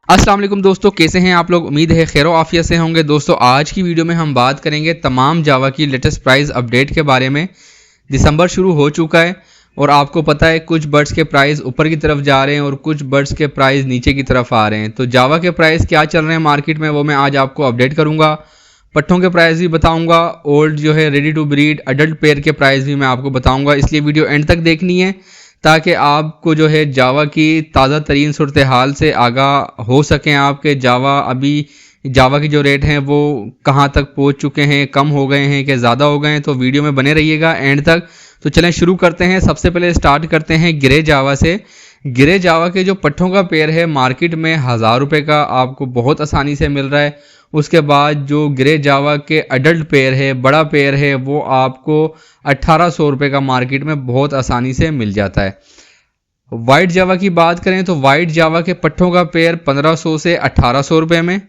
अस्सलाम वालेकुम दोस्तों, कैसे हैं आप लोग। उम्मीद है खैर आफियत से होंगे। दोस्तों आज की वीडियो में हम बात करेंगे तमाम जावा की लेटेस्ट प्राइस अपडेट के बारे में। दिसंबर शुरू हो चुका है और आपको पता है कुछ बर्ड्स के प्राइस ऊपर की तरफ जा रहे हैं और कुछ बर्ड्स के प्राइस नीचे की तरफ आ रहे हैं। तो जावा के प्राइस क्या चल रहे हैं मार्केट में वो मैं आज आपको अपडेट करूंगा। पट्ठों के प्राइस भी बताऊंगा, ओल्ड जो है ready to breed adult pair के प्राइस भी मैं आपको बताऊंगा, इसलिए वीडियो एंड तक देखनी है ताकि आपको जो है जावा की ताज़ा तरीन सूरत हाल से आगाह हो सकें। आपके जावा की जो रेट हैं वो कहां तक पहुंच चुके हैं, कम हो गए हैं कि ज़्यादा हो गए हैं। तो वीडियो में बने रहिएगा एंड तक। तो चलें शुरू करते हैं। सबसे पहले स्टार्ट करते हैं ग्रे जावा से। ग्रे जावा के जो पट्ठों का पेयर है मार्केट में 1000 रुपये का आपको बहुत आसानी से मिल रहा है। उसके बाद जो ग्रे जावा के अडल्ट पेयर है, बड़ा पेयर है, वो आपको 1800 रुपये का मार्केट में बहुत आसानी से मिल जाता है। वाइट जावा की बात करें तो वाइट जावा के पट्ठों का पेयर 1500 से 1800 रुपये में,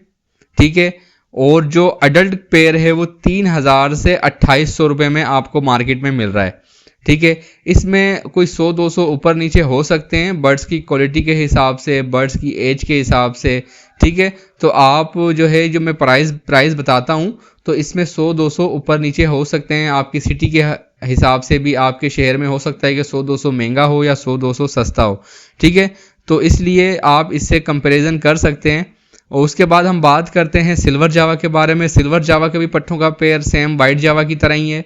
ठीक है। और जो अडल्ट पेयर है वो 3000 से 2800 रुपये में आपको मार्केट में मिल रहा है, ठीक है। इसमें कोई 100-200 ऊपर नीचे हो सकते हैं बर्ड्स की क्वालिटी के हिसाब से, बर्ड्स की एज के हिसाब से, ठीक है। तो आप जो है जो मैं प्राइस बताता हूँ तो इसमें 100-200 ऊपर नीचे हो सकते हैं। आपकी सिटी के हिसाब से भी आपके शहर में हो सकता है कि 100-200 महंगा हो या 100-200 सस्ता हो, ठीक है। तो इसलिए आप इससे कंपैरिजन कर सकते हैं। और उसके बाद हम बात करते हैं सिल्वर जावा के बारे में। सिल्वर जावा के भी पट्ठों का पेयर सेम वाइट जावा की तरह ही है,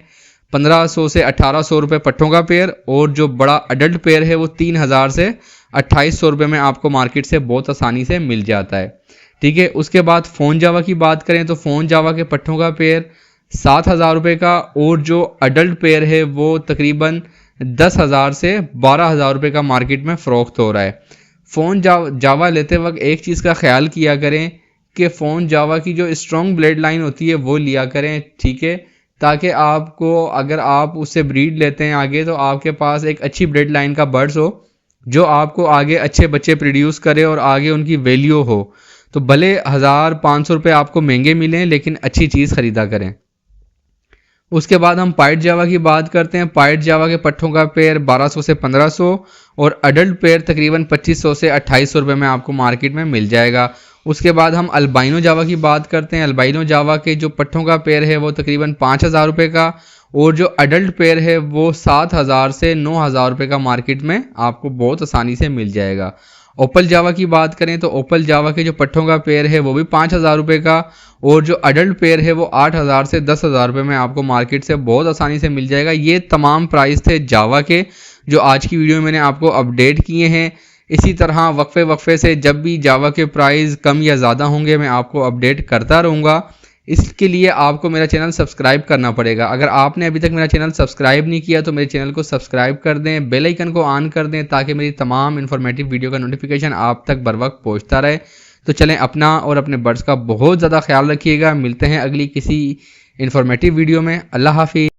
1500 से 1800 रुपये पट्ठों का पेयर। और जो बड़ा अडल्ट पेयर है वो 3000 से 2800 रुपये में आपको मार्केट से बहुत आसानी से मिल जाता है, ठीक है। उसके बाद फोन जावा की बात करें तो फोन जावा के पट्ठों का पेयर 7000 रुपये का और जो अडल्ट पेयर है वो तकरीबन 10,000 से 12,000 रुपये का मार्केट में फ़रोख्त हो रहा है। फ़ोन जावा लेते वक्त एक चीज़ का ख्याल किया करें कि फ़ोन जावा की जो स्ट्रॉन्ग ब्लड लाइन होती है वो लिया करें, ठीक है, ताकि आपको अगर आप उससे ब्रीड लेते हैं आगे तो आपके पास एक अच्छी ब्लड लाइन का बर्ड्स हो जो आपको आगे अच्छे बच्चे प्रोड्यूस करे और आगे उनकी वैल्यू हो। तो भले 1000-500 रुपये आपको महंगे मिलें लेकिन अच्छी चीज़ ख़रीदा करें। उसके बाद हम पाइट जावा की बात करते हैं। पाइट जावा के पट्ठों का पेयर 1200 से 1500 और अडल्ट पेयर तकरीबन 2500 से 2800 रुपये में आपको मार्केट में मिल जाएगा। उसके बाद हम अल्बाइनो जावा की बात करते हैं। अल्बाइनो जावा के जो पट्ठों का पेयर है वो तकरीबन 5000 रुपये का और जो अडल्ट पेयर है वो 7000 से 9000 रुपये का मार्केट में आपको बहुत आसानी से मिल जाएगा। ओपल जावा की बात करें तो ओपल जावा के जो पट्ठों का पेयर है वो भी 5000 रुपये का और जो अडल्ट पेयर है वो 8000 से 10,000 रुपये में आपको मार्केट से बहुत आसानी से मिल जाएगा। ये तमाम प्राइस थे जावा के जो आज की वीडियो में मैंने आपको अपडेट किए हैं। इसी तरह वक्फे से जब भी जावा के प्राइस कम या ज़्यादा होंगे मैं आपको अपडेट करता रहूँगा। इसके लिए आपको मेरा चैनल सब्सक्राइब करना पड़ेगा। अगर आपने अभी तक मेरा चैनल सब्सक्राइब नहीं किया तो मेरे चैनल को सब्सक्राइब कर दें, बेल आइकन को ऑन कर दें ताकि मेरी तमाम इन्फॉर्मेटिव वीडियो का नोटिफिकेशन आप तक बर वक्त पहुँचता रहे। तो चलें, अपना और अपने बर्ड्स का बहुत ज़्यादा ख्याल रखिएगा। मिलते हैं अगली किसी इन्फॉर्मेटिव वीडियो में। अल्लाह हाफिज़।